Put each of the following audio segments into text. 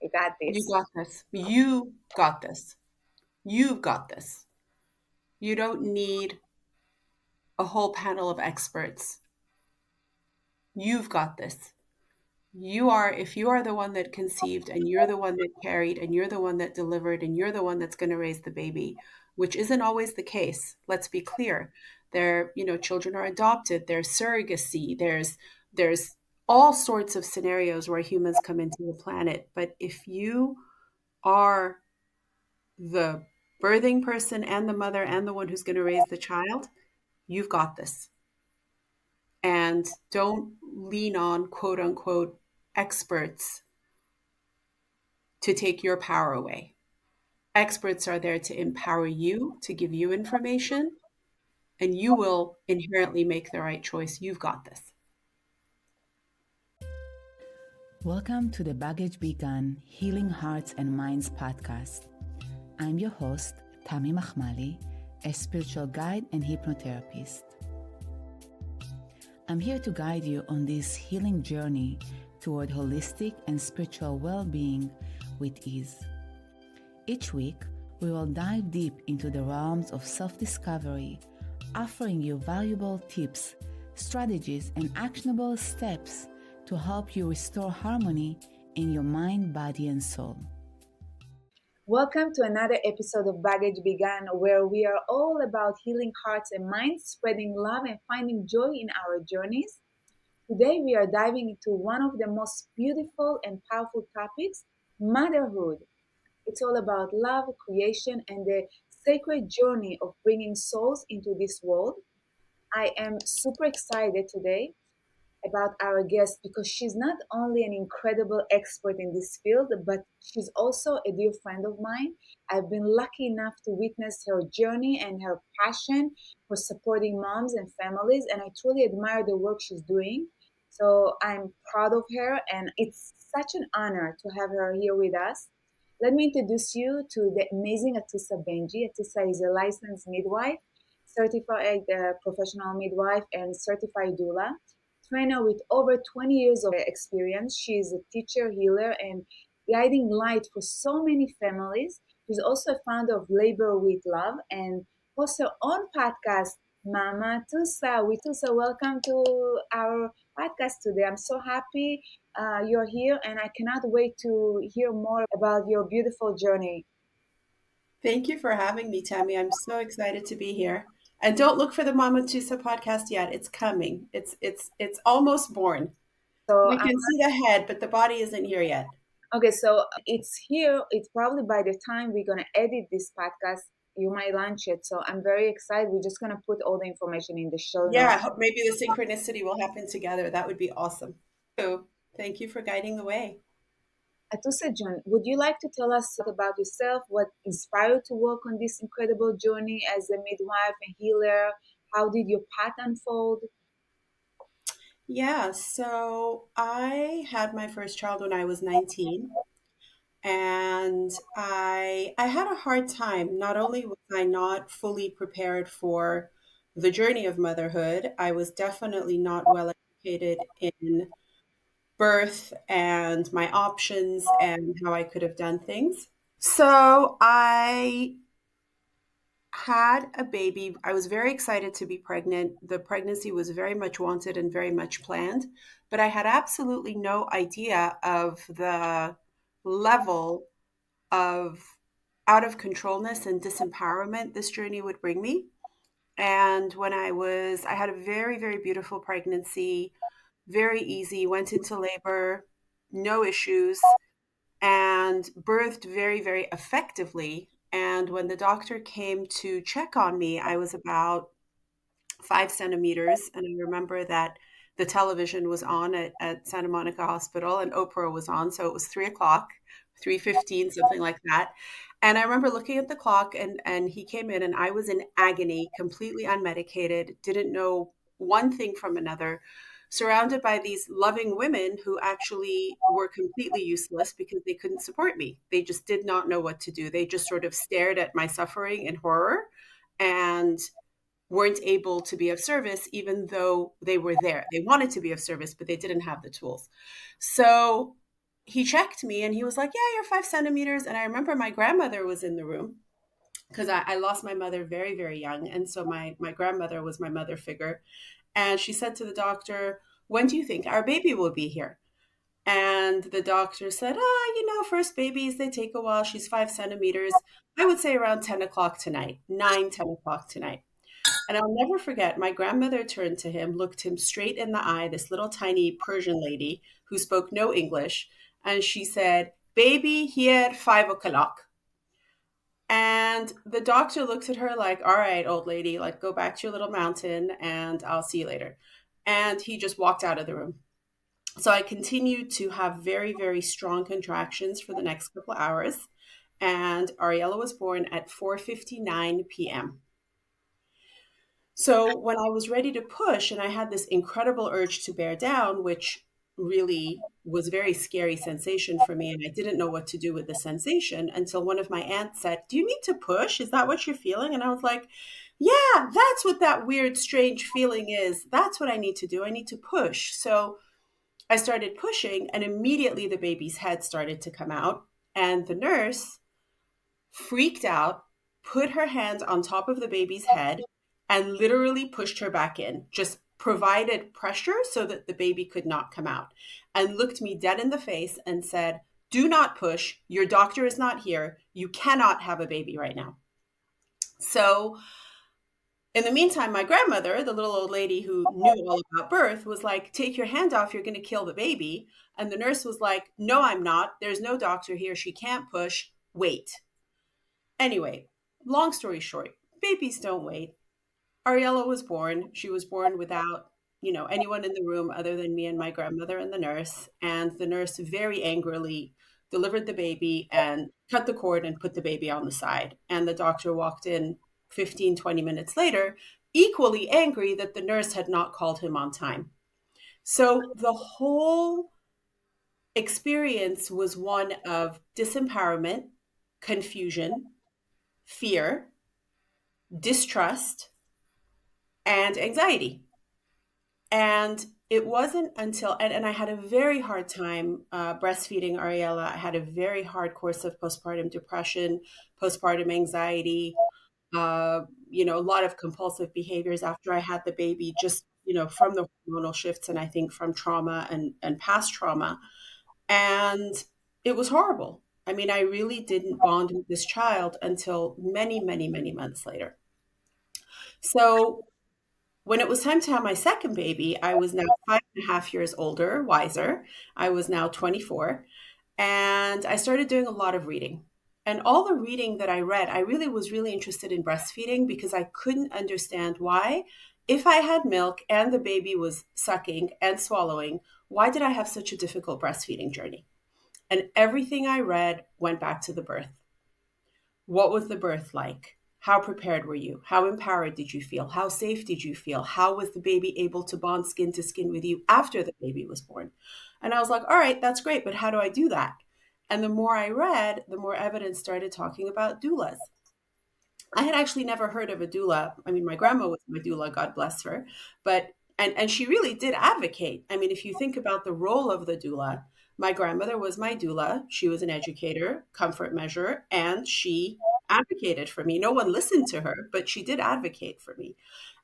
You got You this. got this. You got this. You've got this. You don't need a whole panel of experts. You've got this. If you are the one that conceived and you're the one that carried and you're the one that delivered and you're the one that's going to raise the baby, which isn't always the case. Let's be clear. Children are adopted, there's surrogacy, there's all sorts of scenarios where humans come into the planet. But if you are the birthing person and the mother and the one who's going to raise the child, you've got this. And don't lean on quote unquote experts to take your power away. Experts are there to empower you, to give you information, and you will inherently make the right choice. You've got this. Welcome to the Baggage Begun Healing Hearts and Minds podcast. I'm your host, Tami Mahmali, a spiritual guide and hypnotherapist. I'm here to guide you on this healing journey toward holistic and spiritual well-being with ease. Each week, we will dive deep into the realms of self-discovery, offering you valuable tips, strategies, and actionable steps to help you restore harmony in your mind, body, and soul. Welcome to another episode of Baggage Began, where we are all about healing hearts and minds, spreading love, and finding joy in our journeys. Today, we are diving into one of the most beautiful and powerful topics, motherhood. It's all about love, creation, and the sacred journey of bringing souls into this world. I am super excited today about our guest because she's not only an incredible expert in this field, but she's also a dear friend of mine. I've been lucky enough to witness her journey and her passion for supporting moms and families, and I truly admire the work she's doing. So I'm proud of her, and it's such an honor to have her here with us. Let me introduce you to the amazing Atoosa Benji. Atoosa is a licensed midwife, certified professional midwife, and certified doula trainer with over 20 years of experience. She's a teacher, healer, and guiding light for so many families. She's also a founder of Labor with Love and hosts her own podcast, Mama Tusa. Tusa, welcome to our podcast today. I'm so happy you're here, and I cannot wait to hear more about your beautiful journey. Thank you for having me, Tammy. I'm so excited to be here. And don't look for the Mama Tusa podcast yet. It's coming. It's almost born. So We can see the head, but the body isn't here yet. okay, so it's here. It's probably by the time we're gonna edit this podcast, you might launch it. So I'm very excited. We're just gonna put all the information in the show notes. Yeah, maybe the synchronicity will happen together. That would be awesome. So thank you for guiding the way. Atusa John, would you like to tell us about yourself? What inspired you to work on this incredible journey as a midwife and healer? How did your path unfold? Yeah, so I had my first child when I was 19, and I had a hard time. Not only was I not fully prepared for the journey of motherhood, I was definitely not well educated in birth and my options and how I could have done things. So I had a baby. I was very excited to be pregnant. The pregnancy was very much wanted and very much planned, but I had absolutely no idea of the level of out of controlness and disempowerment this journey would bring me. And I had a very, very beautiful pregnancy, very easy, went into labor, no issues, and birthed very, very effectively. And when the doctor came to check on me, I was about 5 centimeters. And I remember that the television was on at Santa Monica Hospital and Oprah was on. So it was 3 o'clock, 3:15, something like that. And I remember looking at the clock and he came in and I was in agony, completely unmedicated, didn't know one thing from another, surrounded by these loving women who actually were completely useless because they couldn't support me. They just did not know what to do. They just sort of stared at my suffering in horror and weren't able to be of service, even though they were there. They wanted to be of service, but they didn't have the tools. So he checked me and he was like, "Yeah, you're 5 centimeters." And I remember my grandmother was in the room because I lost my mother very, very young. And so my grandmother was my mother figure. And she said to the doctor, "When do you think our baby will be here?" And the doctor said, first babies, they take a while. She's 5 centimeters. I would say around 10 o'clock tonight, 9, 10 o'clock tonight. And I'll never forget, my grandmother turned to him, looked him straight in the eye, this little tiny Persian lady who spoke no English. And she said, "Baby here, 5 o'clock." And the doctor looked at her like, "All right, old lady, like go back to your little mountain and I'll see you later." And he just walked out of the room. So I continued to have very, very strong contractions for the next couple hours. And Ariella was born at 4:59 p.m. So when I was ready to push and I had this incredible urge to bear down, which really was a very scary sensation for me, and I didn't know what to do with the sensation until one of my aunts said, "Do you need to push? Is that what you're feeling?" And I was like, "Yeah, that's what that weird, strange feeling is. That's what I need to do. I need to push." So I started pushing, and immediately the baby's head started to come out. And the nurse freaked out, put her hand on top of the baby's head, and literally pushed her back in, just provided pressure so that the baby could not come out, and looked me dead in the face and said, "Do not push. Your doctor is not here. You cannot have a baby right now." So in the meantime, my grandmother, the little old lady who knew all about birth, was like, "Take your hand off, you're going to kill the baby." And the nurse was like, "No, I'm not. There's no doctor here. She can't push. Wait." Anyway, long story short, babies don't wait. Ariella was born. She was born without, anyone in the room other than me and my grandmother and the nurse. And the nurse very angrily delivered the baby and cut the cord and put the baby on the side. And the doctor walked in 15, 20 minutes later, equally angry that the nurse had not called him on time. So the whole experience was one of disempowerment, confusion, fear, distrust, and anxiety. And it wasn't until, and I had a very hard time breastfeeding Ariella. I had a very hard course of postpartum depression, postpartum anxiety, a lot of compulsive behaviors after I had the baby, just, from the hormonal shifts and I think from trauma and past trauma. And it was horrible. I mean, I really didn't bond with this child until many, many, many months later. So when it was time to have my second baby, I was now 5.5 years older, wiser. I was now 24. And I started doing a lot of reading. And all the reading that I read, I really was really interested in breastfeeding because I couldn't understand why, if I had milk and the baby was sucking and swallowing, why did I have such a difficult breastfeeding journey? And everything I read went back to the birth. What was the birth like? How prepared were you? How empowered did you feel? How safe did you feel? How was the baby able to bond skin to skin with you after the baby was born? And I was like, all right, that's great, but how do I do that? And the more I read, the more evidence started talking about doulas. I had actually never heard of a doula. I mean, my grandma was my doula, God bless her, but and she really did advocate. I mean, if you think about the role of the doula, my grandmother was my doula. She was an educator, comfort measure, and she advocated for me. No one listened to her, but she did advocate for me.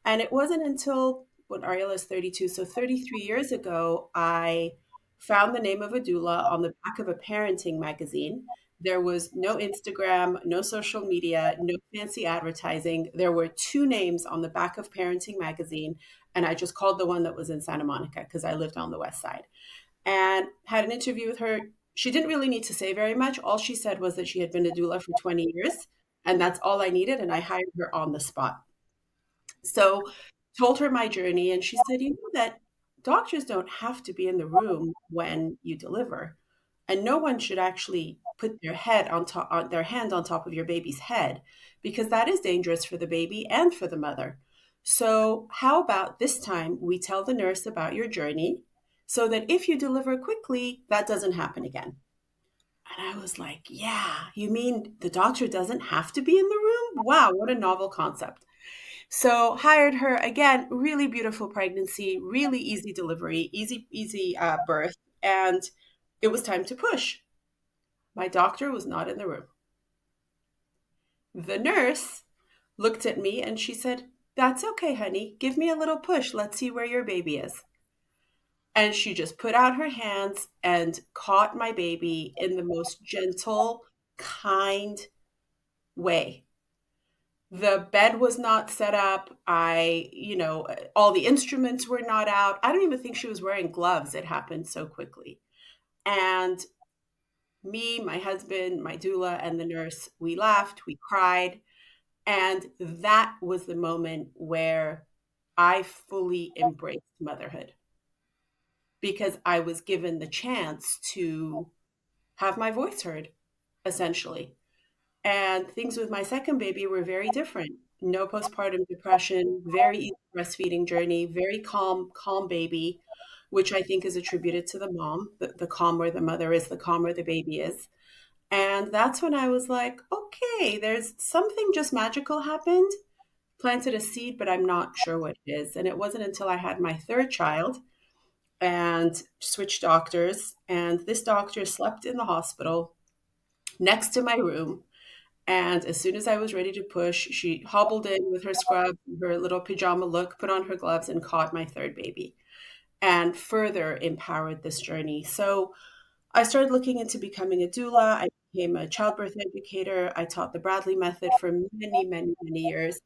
And it wasn't until when Ariella is 32, so 33 years ago, I found the name of a doula on the back of a parenting magazine. There was no Instagram, no social media, no fancy advertising. There were two names on the back of Parenting Magazine, and I just called the one that was in Santa Monica because I lived on the west side and had an interview with her. She didn't really need to say very much. All she said was that she had been a doula for 20 years, and that's all I needed, and I hired her on the spot. So told her my journey, and she said, "You know that doctors don't have to be in the room when you deliver, and no one should actually put their head on top, on their hand on top of your baby's head, because that is dangerous for the baby and for the mother. So how about this time we tell the nurse about your journey so that if you deliver quickly, that doesn't happen again." And I was like, "Yeah, you mean the doctor doesn't have to be in the room? Wow, what a novel concept." So hired her again, really beautiful pregnancy, really easy delivery, easy birth. And It was time to push. My doctor was not in the room. The nurse looked at me and she said, "That's okay, honey. Give me a little push. Let's see where your baby is." And she just put out her hands and caught my baby in the most gentle, kind way. The bed was not set up. All the instruments were not out. I don't even think she was wearing gloves. It happened so quickly. And me, my husband, my doula, and the nurse, we laughed, we cried. And that was the moment where I fully embraced motherhood because I was given the chance to have my voice heard, essentially. And things with my second baby were very different. No postpartum depression, very easy breastfeeding journey, very calm baby, which I think is attributed to the mom. The calmer the mother is, the calmer the baby is. And that's when I was like, okay, there's something just magical happened. Planted a seed, but I'm not sure what it is. And it wasn't until I had my third child and switched doctors. And this doctor slept in the hospital next to my room. And as soon as I was ready to push, she hobbled in with her scrub, her little pajama look, put on her gloves, and caught my third baby and further empowered this journey. So I started looking into becoming a doula. I became a childbirth educator. I taught the Bradley method for many, many, many years.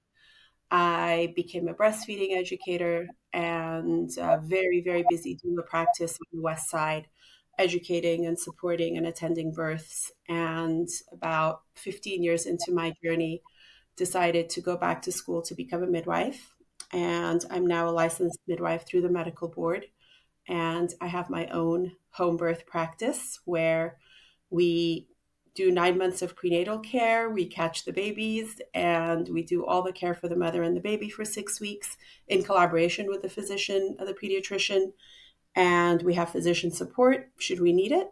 I became a breastfeeding educator and a very, very busy doula practice on the West Side, educating and supporting and attending births. And about 15 years into my journey, decided to go back to school to become a midwife. And I'm now a licensed midwife through the medical board. And I have my own home birth practice where we do 9 months of prenatal care. We catch the babies and we do all the care for the mother and the baby for 6 weeks in collaboration with the physician, the pediatrician. And we have physician support should we need it.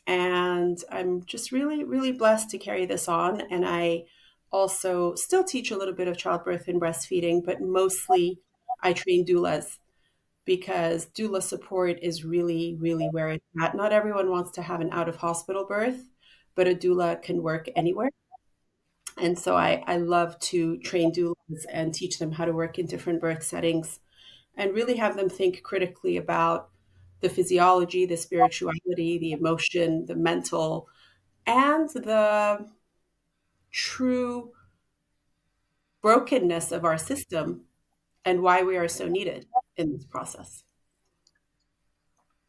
And I'm just really, really blessed to carry this on. And I also still teach a little bit of childbirth and breastfeeding, but mostly I train doulas because doula support is really, really where it's at. Not everyone wants to have an out of hospital birth, but a doula can work anywhere. And so I love to train doulas and teach them how to work in different birth settings and really have them think critically about the physiology, the spirituality, the emotion, the mental, and the true brokenness of our system and why we are so needed in this process.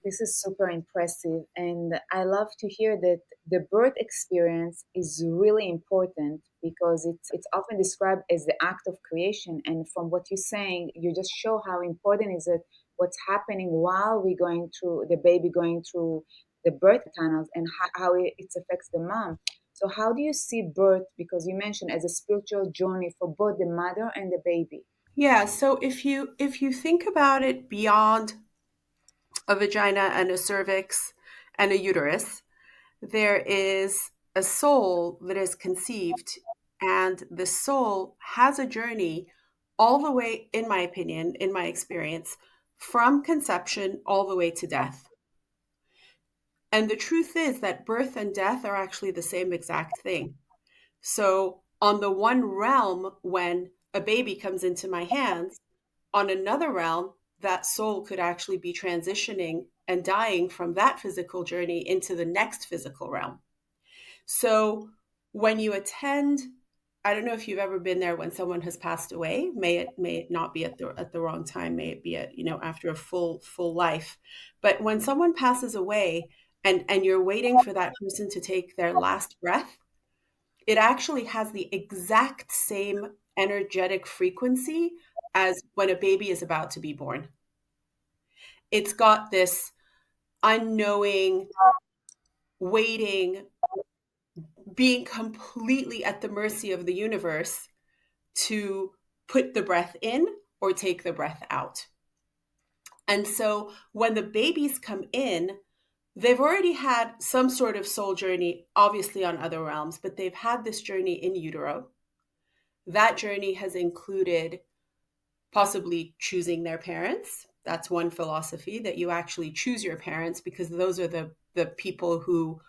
This is super impressive, and I love to hear that the birth experience is really important because it's often described as the act of creation. And from what you're saying, you just show how important is it what's happening while we're going through the baby going through the birth tunnels and how it affects the mom. So how do you see birth? Because you mentioned as a spiritual journey for both the mother and the baby. Yeah, so if you think about it beyond a vagina and a cervix and a uterus, there is a soul that is conceived, and the soul has a journey all the way, in my opinion, in my experience, from conception all the way to death. And the truth is that birth and death are actually the same exact thing. So, on the one realm, when a baby comes into my hands, on another realm, that soul could actually be transitioning and dying from that physical journey into the next physical realm. So when you attend, I don't know if you've ever been there when someone has passed away. May it not be at the wrong time. May it be at after a full life. But when someone passes away and you're waiting for that person to take their last breath, it actually has the exact same energetic frequency as when a baby is about to be born. It's got this unknowing, waiting, being completely at the mercy of the universe to put the breath in or take the breath out. And so when the babies come in, they've already had some sort of soul journey, obviously on other realms, but they've had this journey in utero. That journey has included possibly choosing their parents. That's one philosophy, that you actually choose your parents because those are the the people who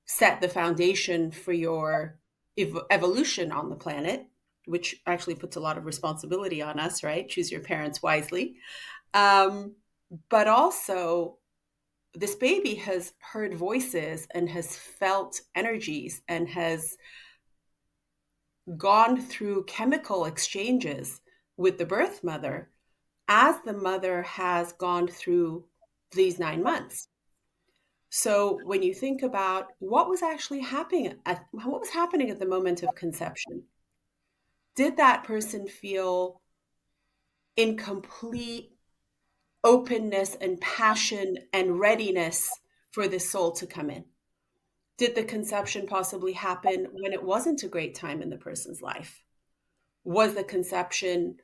set the foundation for your evolution on the planet, which actually puts a lot of responsibility on us, right? Choose your parents wisely. Um, but also, this baby has heard voices and has felt energies and has gone through chemical exchanges with the birth mother as the mother has gone through these 9 months. So when you think about what was happening at the moment of conception, did that person feel in complete openness and passion and readiness for the soul to come in? Did the conception possibly happen when it wasn't a great time in the person's life? Was the conception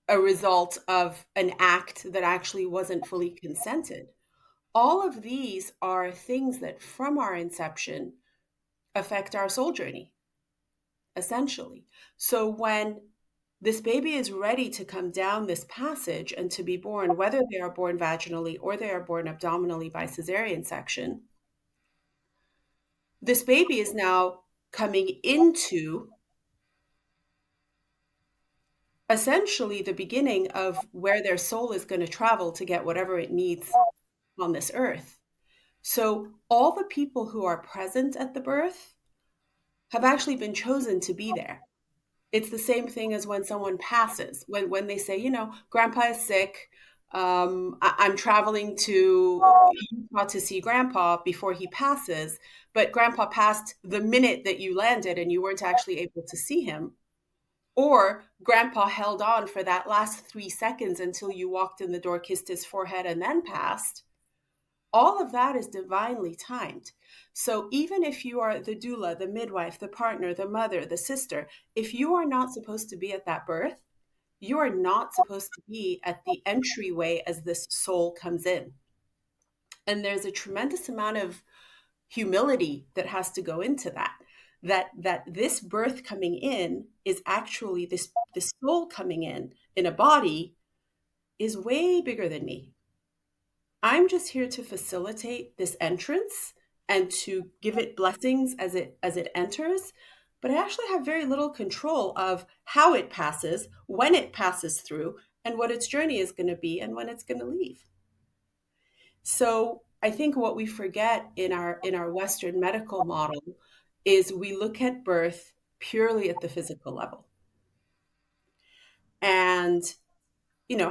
a result of an act that actually wasn't fully consented? All of these are things that from our inception affect our soul journey, essentially. So when this baby is ready to come down this passage and to be born, whether they are born vaginally or they are born abdominally by cesarean section, this baby is now coming into essentially the beginning of where their soul is going to travel to get whatever it needs on this earth. So all the people who are present at the birth have actually been chosen to be there. It's the same thing as when someone passes, when they say, grandpa is sick. I'm traveling to Utah to see grandpa before he passes, but grandpa passed the minute that you landed and you weren't actually able to see him. Or grandpa held on for that last 3 seconds until you walked in the door, kissed his forehead, and then passed. All of that is divinely timed. So even if you are the doula, the midwife, the partner, the mother, the sister, if you are not supposed to be at that birth, you are not supposed to be at the entryway as this soul comes in. And there's a tremendous amount of humility that has to go into that this birth coming in is actually this soul coming in a body is way bigger than me. I'm just here to facilitate this entrance and to give it blessings as it enters, but I actually have very little control of how it passes, when it passes through, and what its journey is going to be and when it's going to leave. So I think what we forget in our Western medical model is we look at birth purely at the physical level. And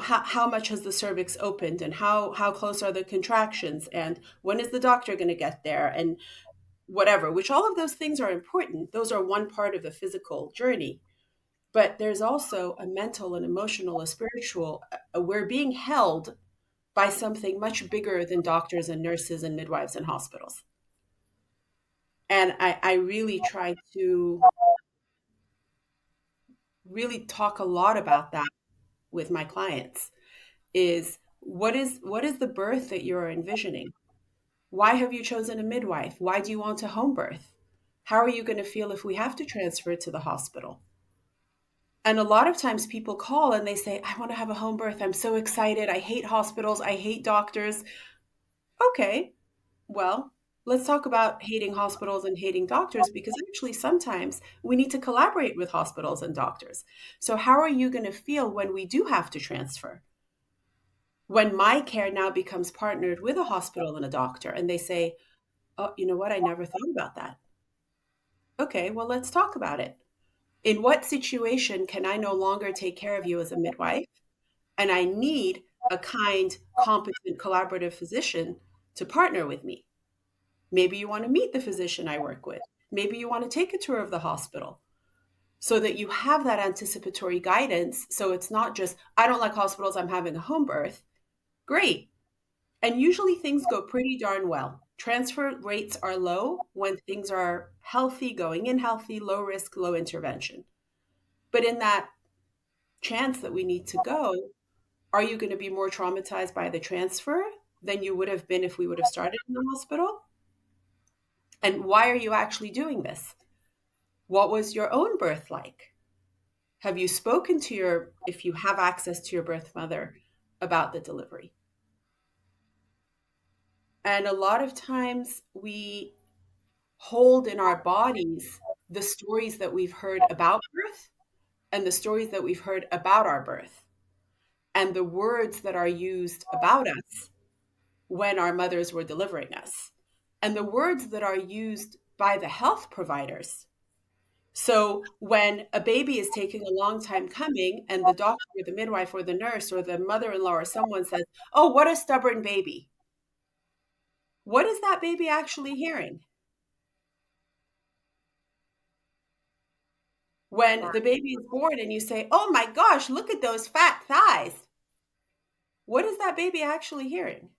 how much has the cervix opened and how close are the contractions and when is the doctor going to get there and whatever, which all of those things are important. Those are one part of the physical journey. But there's also a mental and emotional, a spiritual, we're being held by something much bigger than doctors and nurses and midwives and hospitals. And I really try to really talk a lot about that with my clients is what is the birth that you're envisioning? Why have you chosen a midwife? Why do you want a home birth? How are you going to feel if we have to transfer to the hospital? And a lot of times people call and they say, I want to have a home birth. I'm so excited. I hate hospitals. I hate doctors. Okay, well, let's talk about hating hospitals and hating doctors because actually sometimes we need to collaborate with hospitals and doctors. So, how are you going to feel when we do have to transfer? When my care now becomes partnered with a hospital and a doctor, and they say, oh, you know what? I never thought about that. Okay, well, let's talk about it. In what situation can I no longer take care of you as a midwife? And I need a kind, competent, collaborative physician to partner with me. Maybe you want to meet the physician I work with. Maybe you want to take a tour of the hospital so that you have that anticipatory guidance. So it's not just, I don't like hospitals, I'm having a home birth. Great. And usually things go pretty darn well. Transfer rates are low when things are healthy, going in healthy, low risk, low intervention. But in that chance that we need to go, are you going to be more traumatized by the transfer than you would have been if we would have started in the hospital? And why are you actually doing this? What was your own birth like? Have you spoken to if you have access to your birth mother, about the delivery? And a lot of times we hold in our bodies the stories that we've heard about birth and the stories that we've heard about our birth and the words that are used about us when our mothers were delivering us and the words that are used by the health providers. So when a baby is taking a long time coming and the doctor or the midwife or the nurse or the mother-in-law or someone says, "Oh, what a stubborn baby." What is that baby actually hearing? When the baby is born and you say, "Oh my gosh, look at those fat thighs." What is that baby actually hearing?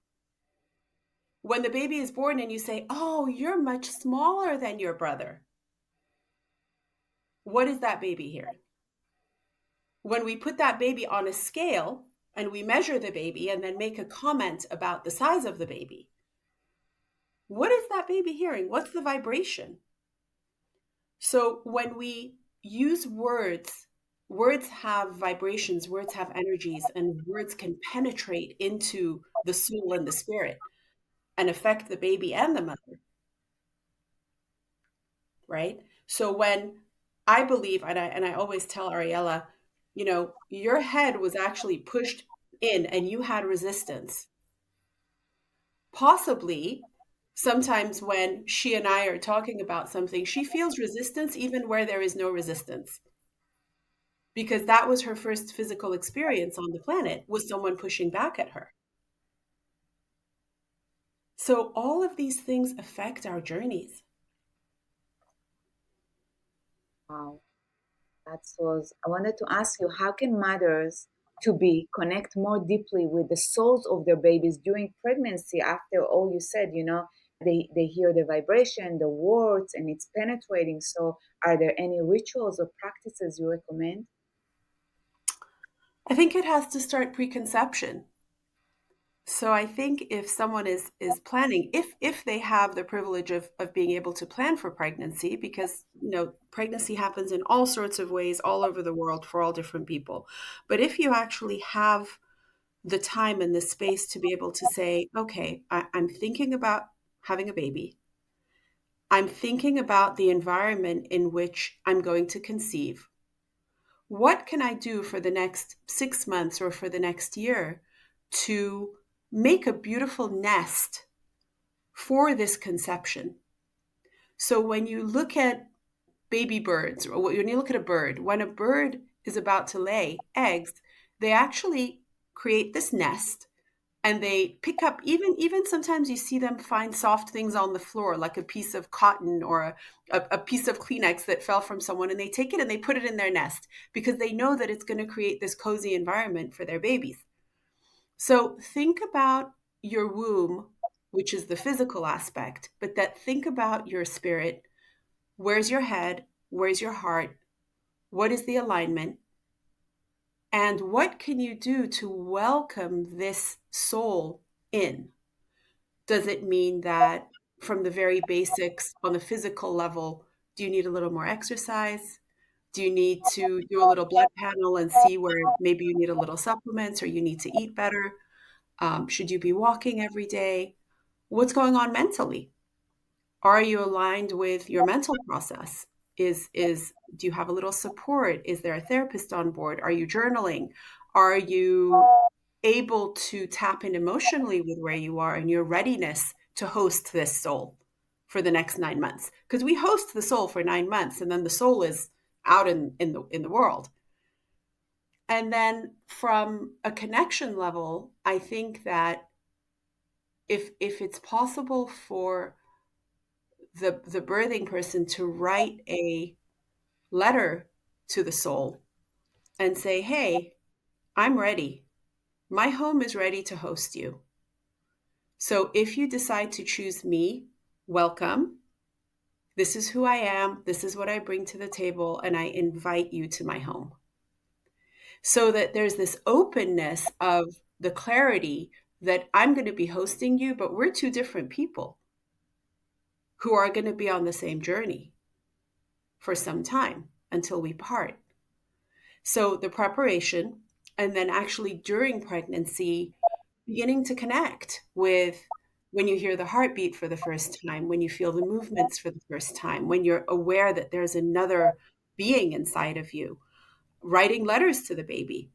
When the baby is born and you say, "Oh, you're much smaller than your brother." What is that baby hearing? When we put that baby on a scale and we measure the baby and then make a comment about the size of the baby, what is that baby hearing? What's the vibration? So when we use words, words have vibrations, words have energies, and words can penetrate into the soul and the spirit and affect the baby and the mother, right? So when I believe, and I always tell Ariella, your head was actually pushed in and you had resistance. Possibly, sometimes when she and I are talking about something, she feels resistance even where there is no resistance. Because that was her first physical experience on the planet, was someone pushing back at her. So all of these things affect our journeys. Wow. That was, I wanted to ask you, how can mothers to be connect more deeply with the souls of their babies during pregnancy? After all you said, they hear the vibration, the words, and it's penetrating. So, are there any rituals or practices you recommend? I think it has to start preconception. So I think if someone is planning, if they have the privilege of being able to plan for pregnancy, because pregnancy happens in all sorts of ways all over the world for all different people. But if you actually have the time and the space to be able to say, okay, I'm thinking about having a baby. I'm thinking about the environment in which I'm going to conceive. What can I do for the next 6 months or for the next year to make a beautiful nest for this conception? So when you look at baby birds, or when you look at a bird, when a bird is about to lay eggs, they actually create this nest and they pick up, even sometimes you see them find soft things on the floor, like a piece of cotton or a piece of Kleenex that fell from someone, and they take it and they put it in their nest because they know that it's going to create this cozy environment for their babies. So think about your womb, which is the physical aspect, but that think about your spirit. Where's your head? Where's your heart? What is the alignment? And what can you do to welcome this soul in? Does it mean that from the very basics on the physical level, do you need a little more exercise? Do you need to do a little blood panel and see where maybe you need a little supplements or you need to eat better? Should you be walking every day? What's going on mentally? Are you aligned with your mental process? Is do you have a little support? Is there a therapist on board? Are you journaling? Are you able to tap in emotionally with where you are and your readiness to host this soul for the next 9 months? Because we host the soul for 9 months and then the soul is out in the world. And then from a connection level, I think that if it's possible for the birthing person to write a letter to the soul and say, hey, I'm ready. My home is ready to host you. So if you decide to choose me, welcome. This is who I am. This is what I bring to the table. And I invite you to my home. So that there's this openness of the clarity that I'm going to be hosting you, but we're two different people who are going to be on the same journey for some time until we part. So the preparation, and then actually during pregnancy, beginning to connect with when you hear the heartbeat for the first time, when you feel the movements for the first time, when you're aware that there's another being inside of you, writing letters to the baby,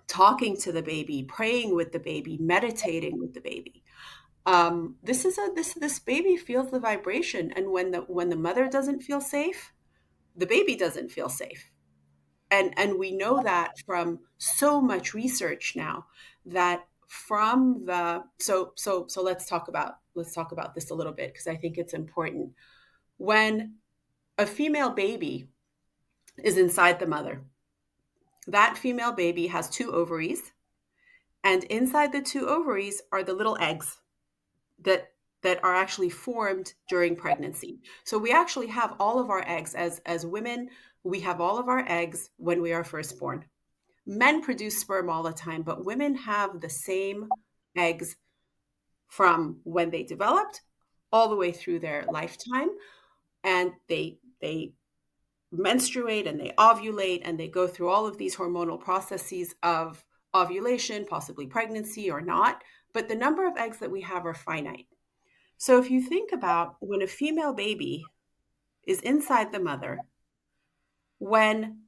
talking to the baby, praying with the baby, meditating with the baby. This baby feels the vibration, and when the mother doesn't feel safe, the baby doesn't feel safe. And we know that from so much research now, that from the so let's talk about this a little bit, because I think it's important. When a female baby is inside the mother, that female baby has two ovaries, and inside the two ovaries are the little eggs that are actually formed during pregnancy. So we actually have all of our eggs as women. We have all of our eggs when we are first born. Men produce sperm all the time, but women have the same eggs from when they developed all the way through their lifetime. And they menstruate and they ovulate and they go through all of these hormonal processes of ovulation, possibly pregnancy or not. But the number of eggs that we have are finite. So if you think about when a female baby is inside the mother, when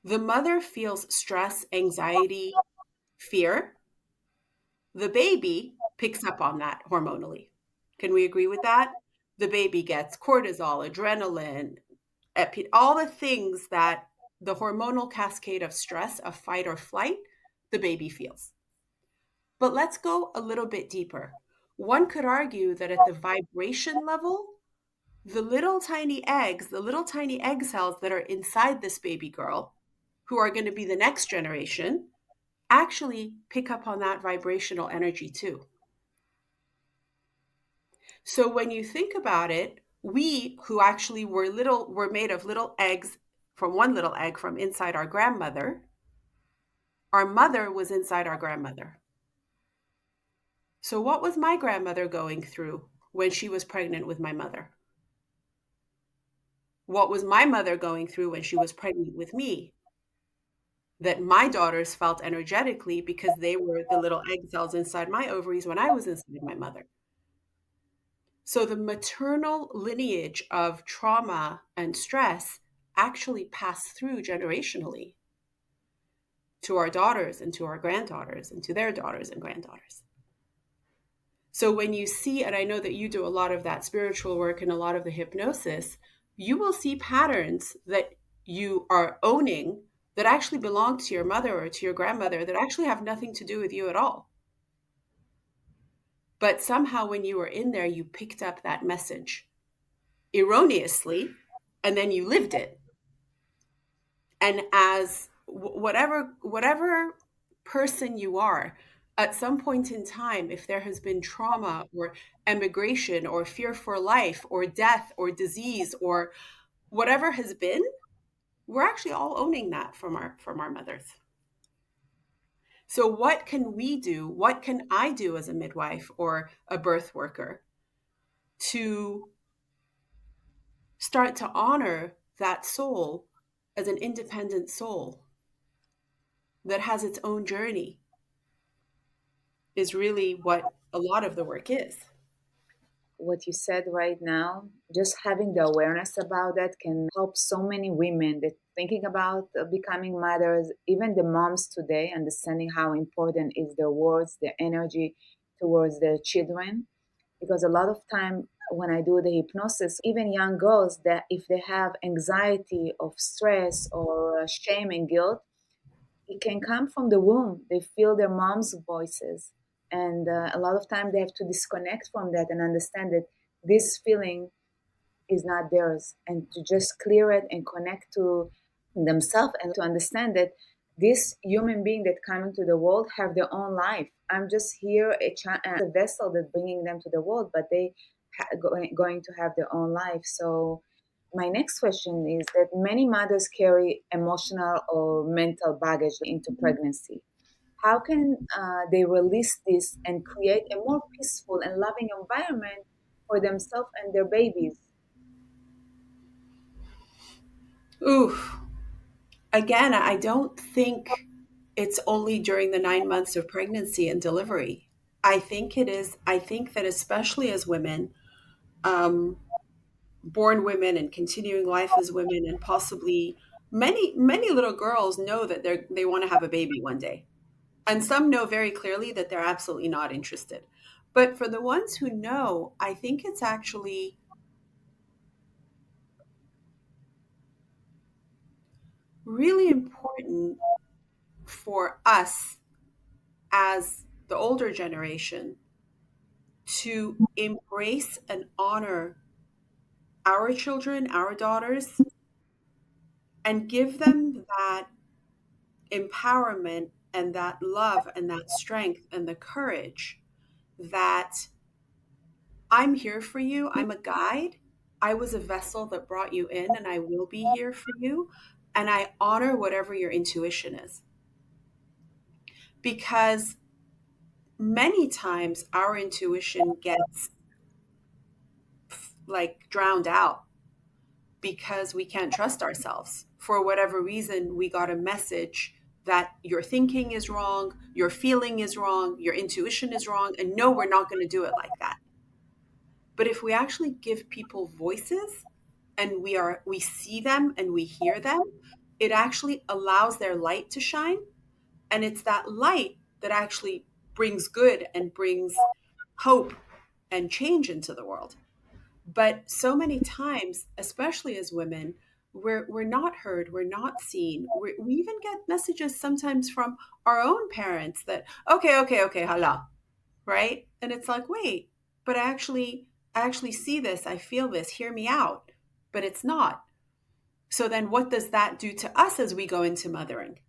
the mother feels stress, anxiety, fear, the baby picks up on that hormonally. Can we agree with that? The baby gets cortisol, adrenaline, all the things that the hormonal cascade of stress, of fight or flight, the baby feels. But let's go a little bit deeper. One could argue that at the vibration level, the little tiny eggs, the little tiny egg cells that are inside this baby girl, who are going to be the next generation, actually pick up on that vibrational energy too. So when you think about it, we who actually were made of little eggs, from one little egg from inside our grandmother, our mother was inside our grandmother. So what was my grandmother going through when she was pregnant with my mother? What was my mother going through when she was pregnant with me, that my daughters felt energetically because they were the little egg cells inside my ovaries when I was inside my mother? So the maternal lineage of trauma and stress actually pass through generationally to our daughters and to our granddaughters and to their daughters and granddaughters. So when you see, and I know that you do a lot of that spiritual work and a lot of the hypnosis, you will see patterns that you are owning that actually belong to your mother or to your grandmother, that actually have nothing to do with you at all. But somehow when you were in there, you picked up that message erroneously, and then you lived it. And as whatever person you are, at some point in time, if there has been trauma or emigration or fear for life or death or disease or whatever has been, we're actually all owning that from our mothers. So what can we do? What can I do as a midwife or a birth worker to start to honor that soul as an independent soul that has its own journey, is really what a lot of the work is. What you said right now, just having the awareness about that can help so many women that thinking about becoming mothers, even the moms today, understanding how important is their words, their energy towards their children. Because a lot of time when I do the hypnosis, even young girls, that if they have anxiety of stress or shame and guilt, it can come from the womb. They feel their mom's voices. And a lot of time they have to disconnect from that and understand that this feeling is not theirs, and to just clear it and connect to themselves and to understand that this human being that come into the world have their own life. I'm just here a vessel that bringing them to the world, but they going to have their own life. So my next question is that many mothers carry emotional or mental baggage into pregnancy. How can they release this and create a more peaceful and loving environment for themselves and their babies? Ooh, again, I don't think it's only during the 9 months of pregnancy and delivery. I think it is. I think that especially as women, um, born women and continuing life as women, and possibly many little girls know that they want to have a baby one day, and some know very clearly that they're absolutely not interested. But for the ones who know, I think it's actually really important for us as the older generation to embrace and honor our children, our daughters, and give them that empowerment and that love and that strength and the courage that I'm here for you. I'm a guide. I was a vessel that brought you in, and I will be here for you. And I honor whatever your intuition is. Because many times our intuition gets like drowned out because we can't trust ourselves. For whatever reason, we got a message that your thinking is wrong, your feeling is wrong, your intuition is wrong, and no, we're not going to do it like that. But if we actually give people voices and we see them and we hear them, it actually allows their light to shine, and it's that light that actually brings good and brings hope and change into the world. But so many times, especially as women, we're not heard, we're not seen. We even get messages sometimes from our own parents that, okay, okay, okay, hala, right? And it's like, wait, but I actually see this, I feel this, hear me out. But it's not. So then what does that do to us as we go into mothering?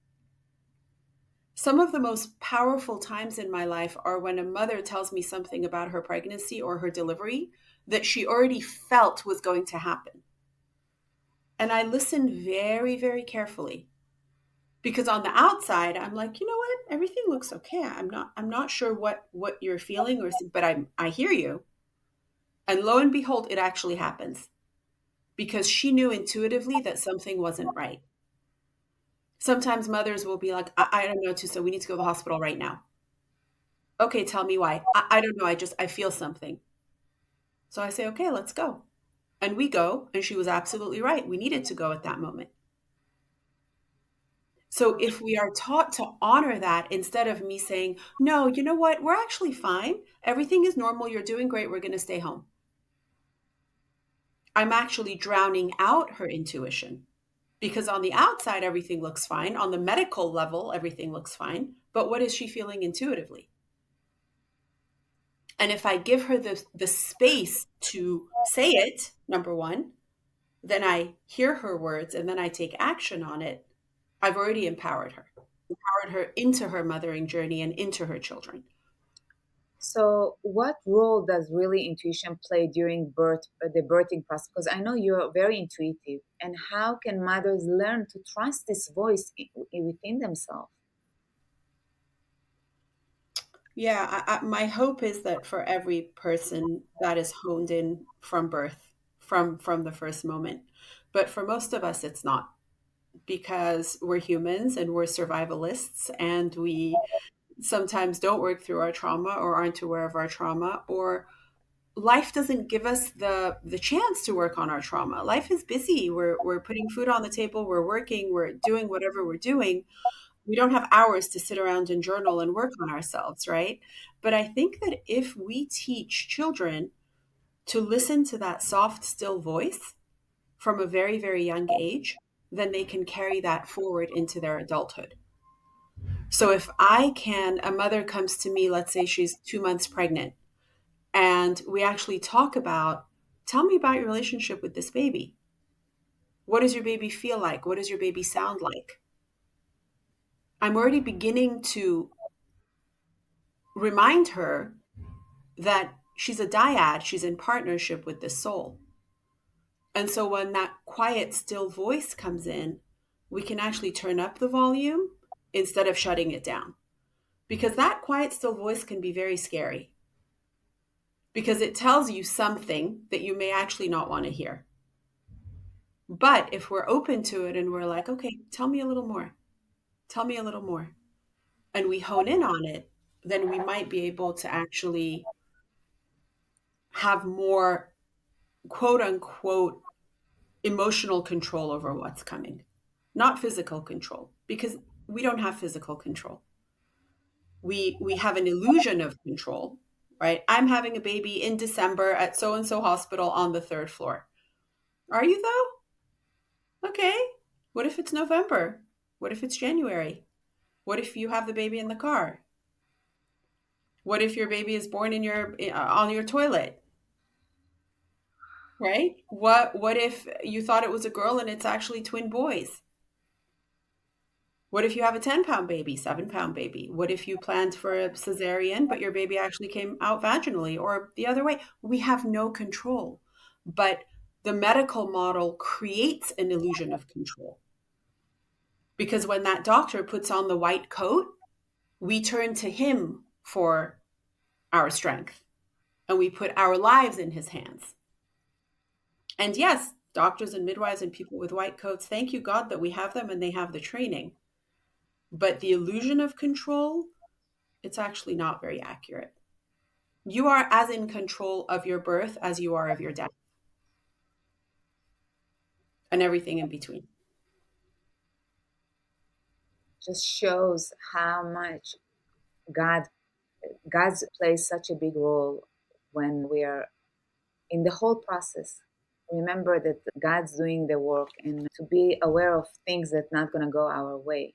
Some of the most powerful times in my life are when a mother tells me something about her pregnancy or her delivery that she already felt was going to happen. And I listen very, very carefully because on the outside, I'm like, you know what? Everything looks okay. I'm not sure what you're feeling but I hear you. And lo and behold, it actually happens because she knew intuitively that something wasn't right. Sometimes mothers will be like, I don't know, Tusa, we need to go to the hospital right now. Okay, tell me why. I don't know. I feel something. So I say, okay, let's go. And we go. And she was absolutely right. We needed to go at that moment. So if we are taught to honor that instead of me saying, no, you know what? We're actually fine. Everything is normal. You're doing great. We're going to stay home. I'm actually drowning out her intuition because on the outside, everything looks fine. On the medical level, everything looks fine. But what is she feeling intuitively? And if I give her the space to say it, number one, then I hear her words and then I take action on it, I've already empowered her into her mothering journey and into her children. So, what role does really intuition play during the birthing process? Because I know you're very intuitive. And how can mothers learn to trust this voice within themselves? Yeah, my hope is that for every person that is honed in from birth, from the first moment. But for most of us, it's not because we're humans and we're survivalists and we sometimes don't work through our trauma or aren't aware of our trauma, or life doesn't give us the chance to work on our trauma. Life is busy. We're putting food on the table, we're working, we're doing whatever we're doing. We don't have hours to sit around and journal and work on ourselves, right? But I think that if we teach children to listen to that soft, still voice from a very, very young age, then they can carry that forward into their adulthood. So if a mother comes to me, let's say she's 2 months pregnant, and we actually talk about, tell me about your relationship with this baby. What does your baby feel like? What does your baby sound like? I'm already beginning to remind her that she's a dyad, she's in partnership with the soul. And so when that quiet, still voice comes in, we can actually turn up the volume instead of shutting it down. Because that quiet, still voice can be very scary because it tells you something that you may actually not want to hear. But if we're open to it and we're like, okay, tell me a little more, tell me a little more, and we hone in on it, then we might be able to actually have more quote unquote emotional control over what's coming, not physical control, because we don't have physical control. We have an illusion of control, right? I'm having a baby in December at so and so hospital on the third floor. Are you though? Okay. What if it's November? What if it's January? What if you have the baby in the car? What if your baby is born in your on your toilet? Right? What if you thought it was a girl and it's actually twin boys? What if you have a 10-pound baby, 7-pound baby? What if you planned for a cesarean, but your baby actually came out vaginally or the other way? We have no control. But the medical model creates an illusion of control. Because when that doctor puts on the white coat, we turn to him for our strength and we put our lives in his hands. And yes, doctors and midwives and people with white coats, thank you, God, that we have them and they have the training. But the illusion of control, it's actually not very accurate. You are as in control of your birth as you are of your death and everything in between. Just shows how much God God's plays such a big role when we are in the whole process. Remember that God's doing the work and to be aware of things that not going to go our way.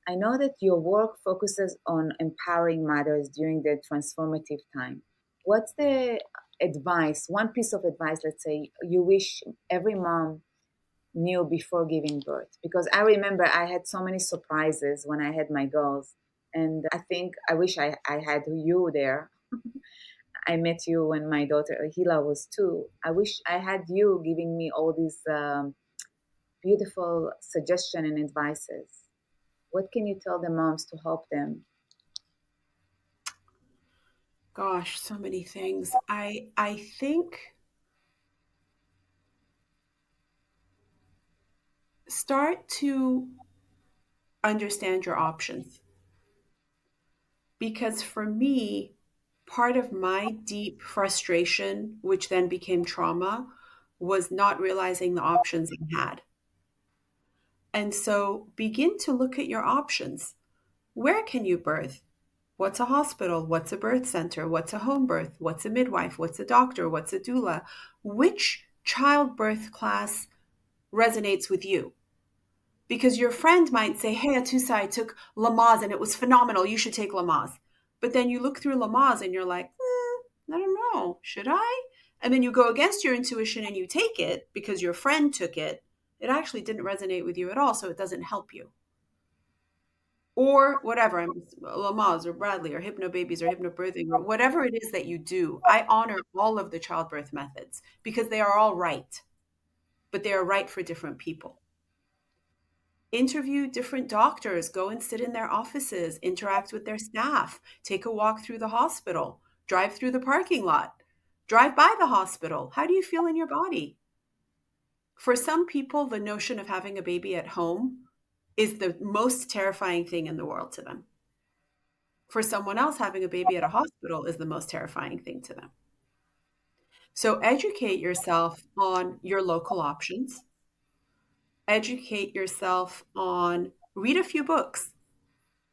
I know that your work focuses on empowering mothers during their transformative time. What's the advice, one piece of advice, let's say, you wish every mom knew before giving birth? Because I remember I had so many surprises when I had my girls. And I think I wish I had you there. I met you when my daughter Hila was 2. I wish I had you giving me all these beautiful suggestions and advices. What can you tell the moms to help them? Gosh, so many things. I think start to understand your options. Because for me, part of my deep frustration, which then became trauma, was not realizing the options I had. And so begin to look at your options. Where can you birth? What's a hospital? What's a birth center? What's a home birth? What's a midwife? What's a doctor? What's a doula? Which childbirth class resonates with you? Because your friend might say, hey, Atoosa, I took Lamaze and it was phenomenal. You should take Lamaze. But then you look through Lamaze and you're like, I don't know. Should I? And then you go against your intuition and you take it because your friend took it. It actually didn't resonate with you at all. So it doesn't help you. Or whatever, I'm Lamaze or Bradley or hypnobabies or hypnobirthing or whatever it is that you do. I honor all of the childbirth methods because they are all right, but they are right for different people. Interview different doctors, go and sit in their offices, interact with their staff, take a walk through the hospital, drive through the parking lot, drive by the hospital. How do you feel in your body? For some people, the notion of having a baby at home is the most terrifying thing in the world to them. For someone else, having a baby at a hospital is the most terrifying thing to them. So educate yourself on your local options. Educate yourself on, read a few books,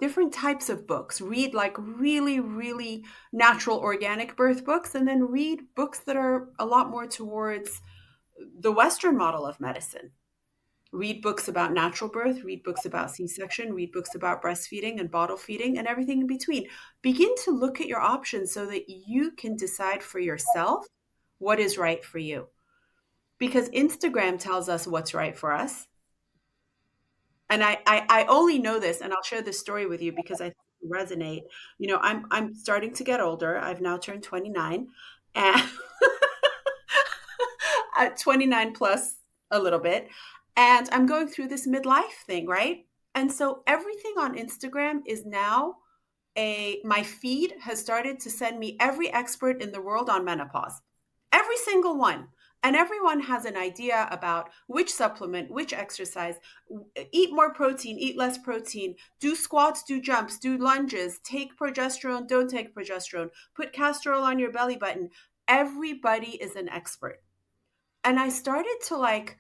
different types of books. Read like really, really natural, organic birth books, and then read books that are a lot more towards the Western model of medicine. Read books about natural birth, read books about C-section, read books about breastfeeding and bottle feeding and everything in between. Begin to look at your options so that you can decide for yourself what is right for you. Because Instagram tells us what's right for us. And I only know this, and I'll share this story with you because I think it resonate. You know, I'm starting to get older. I've now turned 29, and 29 plus a little bit, and I'm going through this midlife thing, right? And so everything on Instagram is now my feed has started to send me every expert in the world on menopause. Every single one. And everyone has an idea about which supplement, which exercise, eat more protein, eat less protein, do squats, do jumps, do lunges, take progesterone, don't take progesterone, put castor oil on your belly button. Everybody is an expert. And I started to like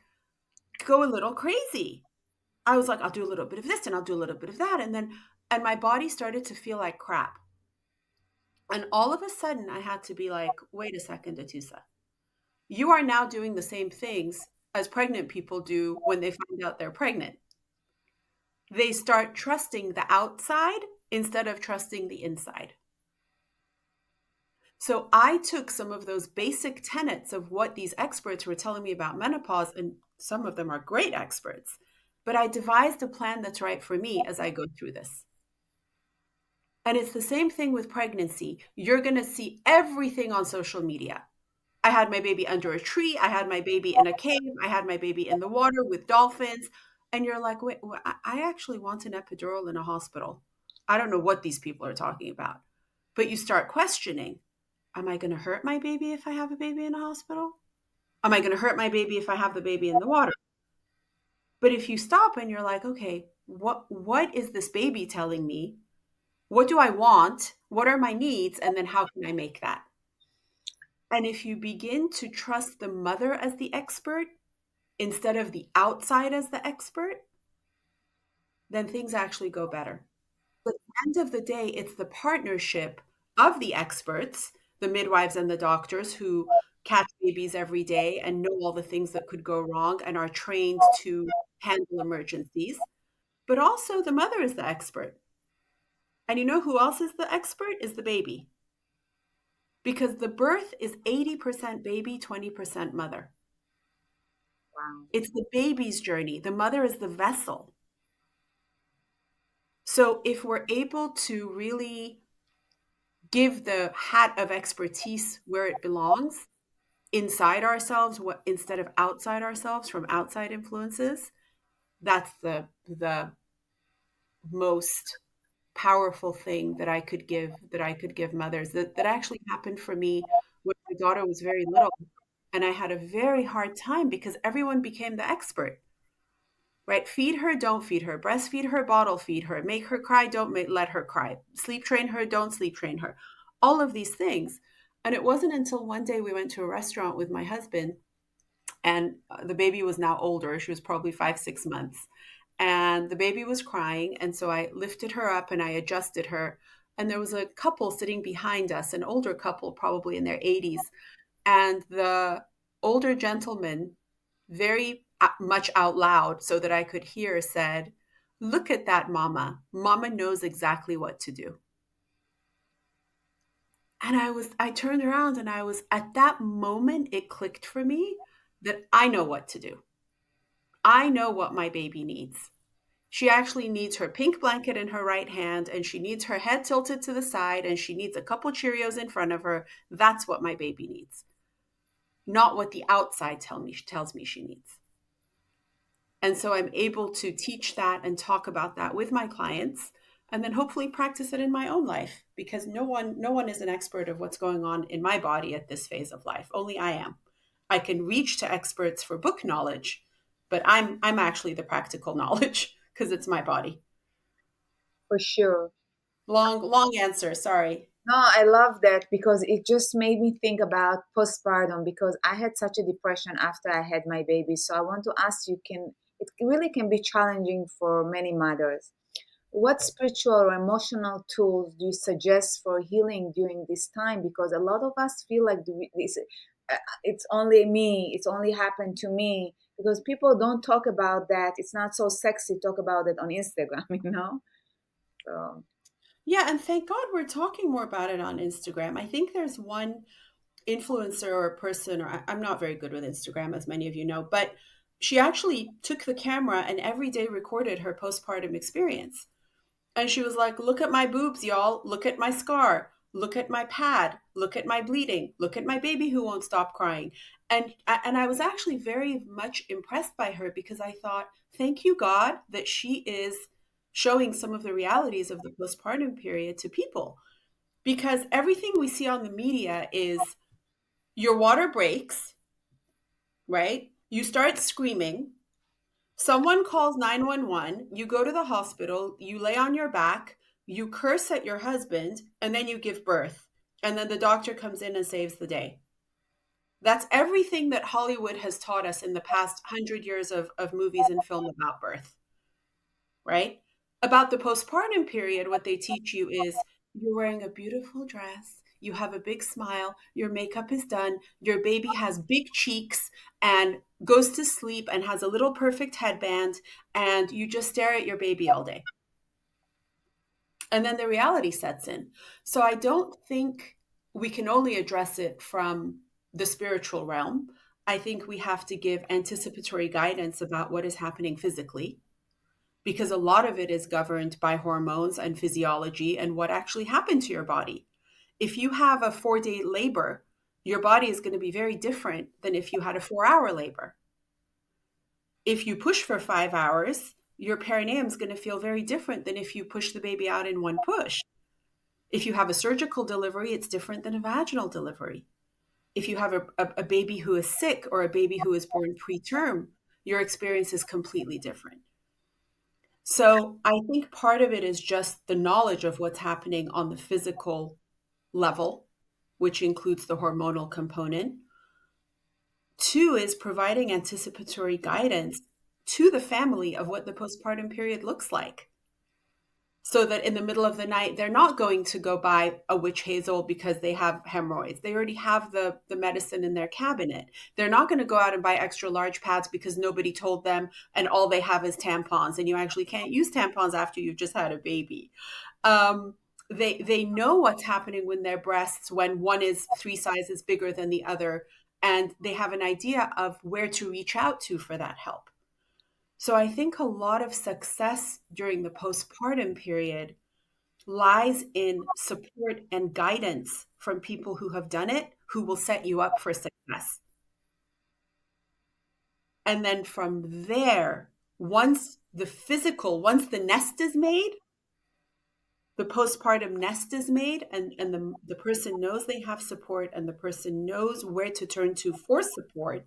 go a little crazy. I was like, I'll do a little bit of this and I'll do a little bit of that. And my body started to feel like crap. And all of a sudden, I had to be like, wait a second, Atoosa. You are now doing the same things as pregnant people do when they find out they're pregnant. They start trusting the outside instead of trusting the inside. So I took some of those basic tenets of what these experts were telling me about menopause, and some of them are great experts, but I devised a plan that's right for me as I go through this. And it's the same thing with pregnancy. You're going to see everything on social media. I had my baby under a tree. I had my baby in a cave. I had my baby in the water with dolphins. And you're like, wait, I actually want an epidural in a hospital. I don't know what these people are talking about. But you start questioning, am I going to hurt my baby if I have a baby in a hospital? Am I going to hurt my baby if I have the baby in the water? But if you stop and you're like, okay, what is this baby telling me? What do I want? What are my needs? And then how can I make that? And if you begin to trust the mother as the expert instead of the outside as the expert, then things actually go better. But at the end of the day, it's the partnership of the experts, the midwives and the doctors who catch babies every day and know all the things that could go wrong and are trained to handle emergencies. But also, the mother is the expert. And you know who else is the expert? Is the baby. Because the birth is 80% baby, 20% mother. Wow. It's the baby's journey. The mother is the vessel. So if we're able to really give the hat of expertise where it belongs, inside ourselves instead of outside ourselves from outside influences, that's the most powerful thing that I could give mothers that actually happened for me when my daughter was very little. And I had a very hard time because everyone became the expert, right? Feed her, don't feed her, breastfeed her, bottle feed her, make her cry, don't let her cry, sleep train her, don't sleep train her, all of these things. And it wasn't until one day we went to a restaurant with my husband, and the baby was now older. She was probably 5, 6 months. And the baby was crying. And so I lifted her up and I adjusted her. And there was a couple sitting behind us, an older couple, probably in their 80s. And the older gentleman, very much out loud so that I could hear, said, "Look at that mama. Mama knows exactly what to do." And I turned around and at that moment, it clicked for me that I know what to do. I know what my baby needs. She actually needs her pink blanket in her right hand, and she needs her head tilted to the side, and she needs a couple Cheerios in front of her. That's what my baby needs, not what the outside tells me she needs. And so I'm able to teach that and talk about that with my clients, and then hopefully practice it in my own life, because no one is an expert of what's going on in my body at this phase of life. Only I am. I can reach to experts for book knowledge, but I'm actually the practical knowledge because it's my body. For sure. Long answer, sorry. No, I love that because it just made me think about postpartum because I had such a depression after I had my baby. So I want to ask you, can it really can be challenging for many mothers. What spiritual or emotional tools do you suggest for healing during this time? Because a lot of us feel like it's only me, it's only happened to me because people don't talk about that. It's not so sexy to talk about it on Instagram, you know? So, Yeah, and thank God we're talking more about it on Instagram. I think there's one influencer or a person, or I'm not very good with Instagram, as many of you know, but she actually took the camera and every day recorded her postpartum experience. And she was like, look at my boobs, y'all. Look at my scar. Look at my pad. Look at my bleeding. Look at my baby who won't stop crying. And I was actually very much impressed by her because I thought, thank you, God, that she is showing some of the realities of the postpartum period to people. Because everything we see on the media is your water breaks, right? You start screaming. Someone calls 911, you go to the hospital, you lay on your back, you curse at your husband, and then you give birth. And then the doctor comes in and saves the day. That's everything that Hollywood has taught us in the past 100 years of movies and film about birth, right? About the postpartum period, what they teach you is you're wearing a beautiful dress, you have a big smile, your makeup is done, your baby has big cheeks and goes to sleep and has a little perfect headband, and you just stare at your baby all day. And then the reality sets in. So I don't think we can only address it from the spiritual realm. I think we have to give anticipatory guidance about what is happening physically, because a lot of it is governed by hormones and physiology and what actually happened to your body. If you have a 4-day labor, your body is going to be very different than if you had a 4-hour labor. If you push for 5 hours, your perineum is going to feel very different than if you push the baby out in one push. If you have a surgical delivery, it's different than a vaginal delivery. If you have a baby who is sick or a baby who is born preterm, your experience is completely different. So I think part of it is just the knowledge of what's happening on the physical level, which includes the hormonal component. Two is providing anticipatory guidance to the family of what the postpartum period looks like, so that in the middle of the night, they're not going to go buy a witch hazel because they have hemorrhoids. They already have the medicine in their cabinet. They're not going to go out and buy extra large pads because nobody told them and all they have is tampons, and you actually can't use tampons after you've just had a baby. They know what's happening with their breasts when one is 3 sizes bigger than the other, and they have an idea of where to reach out to for that help. So I think a lot of success during the postpartum period lies in support and guidance from people who have done it, who will set you up for success. And then from there, once the nest is made, the postpartum nest is made, and the person knows they have support and the person knows where to turn to for support,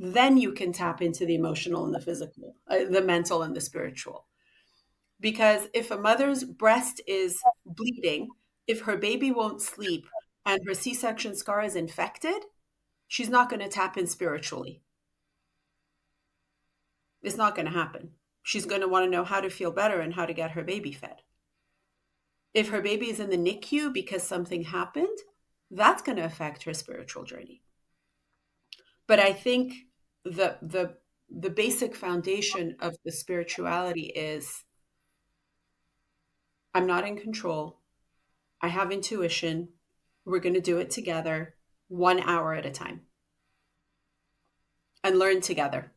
then you can tap into the emotional and the physical, the mental and the spiritual. Because if a mother's breast is bleeding, if her baby won't sleep and her C-section scar is infected, she's not going to tap in spiritually. It's not going to happen. She's going to want to know how to feel better and how to get her baby fed. If her baby is in the NICU because something happened, that's going to affect her spiritual journey. But I think the basic foundation of the spirituality is I'm not in control. I have intuition. We're going to do it together, 1 hour at a time, and learn together,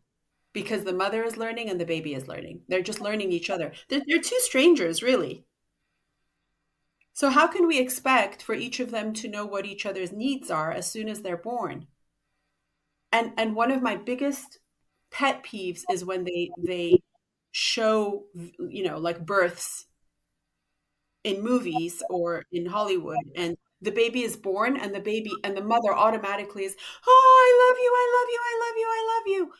because the mother is learning and the baby is learning. They're just learning each other. They're two strangers, really. So how can we expect for each of them to know what each other's needs are as soon as they're born? And one of my biggest pet peeves is when they show, like births in movies or in Hollywood, and the baby is born and the mother automatically is, oh, I love you, I love you, I love you, I love you.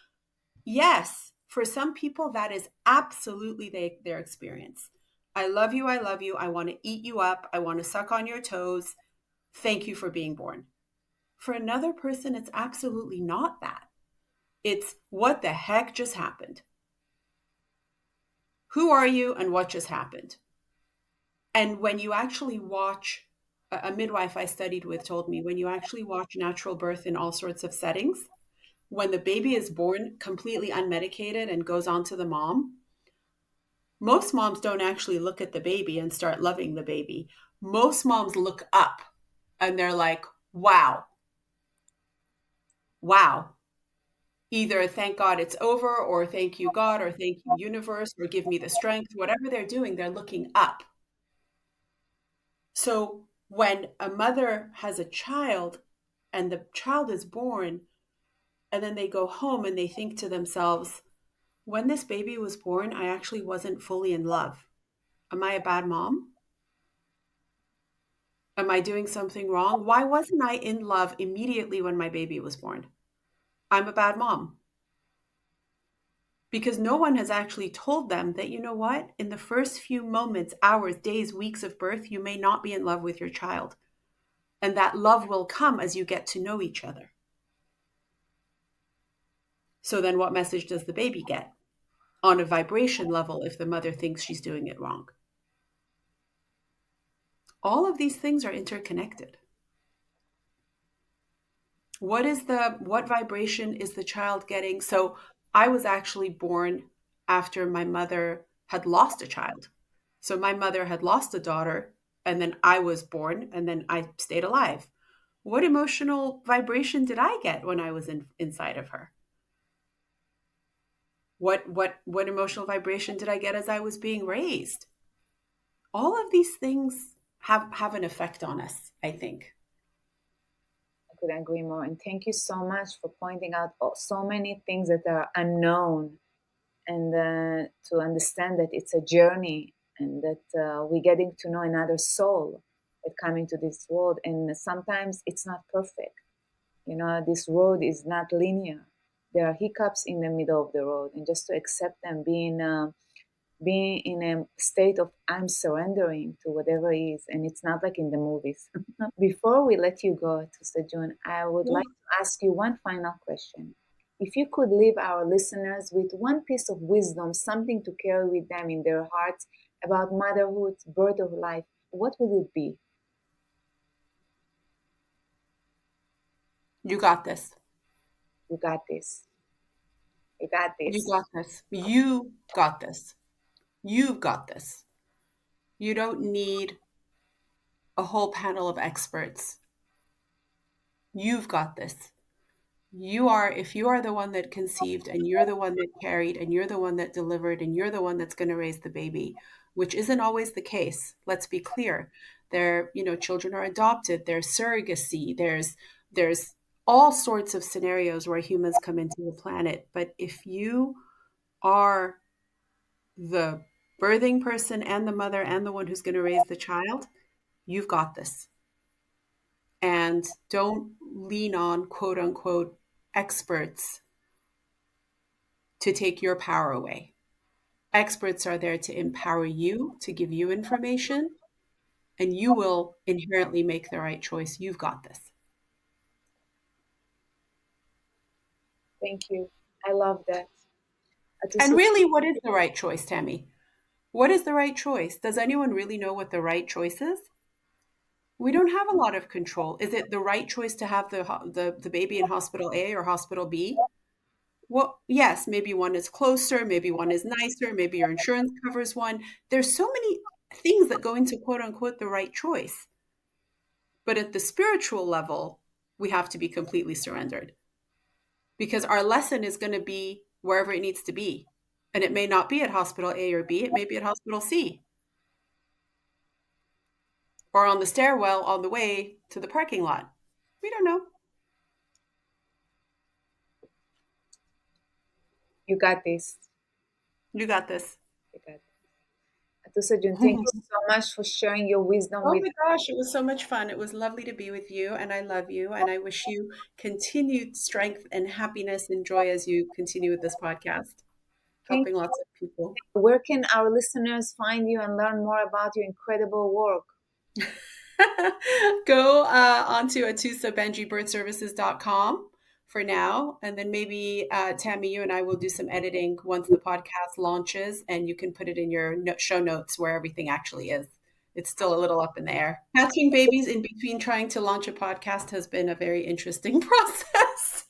Yes, for some people that is absolutely their experience. I love you, I love you, I want to eat you up, I want to suck on your toes. Thank you for being born. For another person, it's absolutely not that. It's what the heck just happened? Who are you and what just happened? And when you actually watch, a midwife I studied with told me, when you actually watch natural birth in all sorts of settings, when the baby is born completely unmedicated and goes on to the mom, most moms don't actually look at the baby and start loving the baby. Most moms look up and they're like, wow, wow. Either thank God it's over, or thank you, God, or thank you, universe, or give me the strength. Whatever they're doing, they're looking up. So when a mother has a child and the child is born, and then they go home and they think to themselves, when this baby was born, I actually wasn't fully in love. Am I a bad mom? Am I doing something wrong? Why wasn't I in love immediately when my baby was born? I'm a bad mom. Because no one has actually told them that, you know what, in the first few moments, hours, days, weeks of birth, you may not be in love with your child. And that love will come as you get to know each other. So then what message does the baby get on a vibration level if the mother thinks she's doing it wrong? All of these things are interconnected. What vibration is the child getting? So I was actually born after my mother had lost a child. So my mother had lost a daughter, and then I was born, and then I stayed alive. What emotional vibration did I get when I was inside of her? What emotional vibration did I get as I was being raised? All of these things have an effect on us, I think. I couldn't agree more. And thank you so much for pointing out so many things that are unknown, and to understand that it's a journey, and that we're getting to know another soul that come into this world. And sometimes it's not perfect. You know, this road is not linear. There are hiccups in the middle of the road, and just to accept them, being in a state of I'm surrendering to whatever is, and it's not like in the movies. Before we let you go to Sejun, I would like to ask you one final question. If you could leave our listeners with one piece of wisdom, something to carry with them in their hearts about motherhood, birth of life, what would it be? You got this. You got this. You got You this. got this. You got this. You've got this. You don't need a whole panel of experts. You've got this. If you are the one that conceived and you're the one that carried and you're the one that delivered and you're the one that's going to raise the baby, which isn't always the case. Let's be clear. Children are adopted, there's surrogacy, there's all sorts of scenarios where humans come into the planet. But if you are the birthing person and the mother and the one who's going to raise the child, you've got this. And don't lean on quote unquote experts to take your power away. Experts are there to empower you, to give you information, and you will inherently make the right choice. You've got this. Thank you. I love that. And Atoosa, really, what is the right choice, Tammy? What is the right choice? Does anyone really know what the right choice is? We don't have a lot of control. Is it the right choice to have the baby in hospital A or hospital B? Well, yes, maybe one is closer, maybe one is nicer, maybe your insurance covers one. There's so many things that go into quote unquote the right choice. But at the spiritual level, we have to be completely surrendered because our lesson is going to be wherever it needs to be. And it may not be at hospital A or B, it may be at hospital C or on the stairwell on the way to the parking lot. We don't know. you got this. You got this. You got this. Atoosa Jun, thank you so much for sharing your wisdom Oh with my gosh, it was so much fun. It was lovely to be with you, and I love you. And I wish you continued strength and happiness and joy as you continue with this podcast, Thank helping lots of people. you. Where can our listeners find you and learn more about your incredible work? Go onto atoosabenjibirthservices.com for now. And then maybe, Tammy, you and I will do some editing once the podcast launches, and you can put it in your show notes where everything actually is. It's still a little up in the air. Hatching babies in between trying to launch a podcast has been a very interesting process.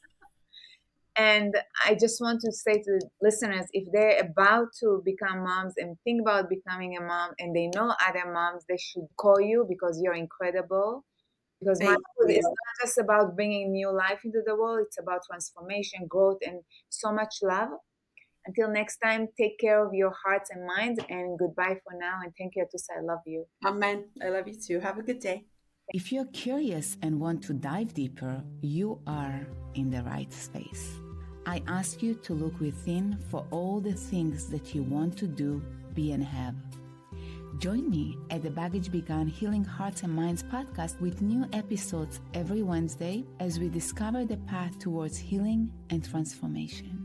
And I just want to say to listeners, if they're about to become moms and think about becoming a mom and they know other moms, they should call you because you're incredible. Because Thank motherhood is you. not just about bringing new life into the world, it's about transformation, growth, and so much love. Until next time, take care of your hearts and minds, and goodbye for now. And thank you, Atusa. I love you. Amen. I love you too. Have a good day. If you're curious and want to dive deeper, you are in the right space. I ask you to look within for all the things that you want to do, be, and have. Join me at the Baggage Began Healing Hearts and Minds podcast with new episodes every Wednesday as we discover the path towards healing and transformation.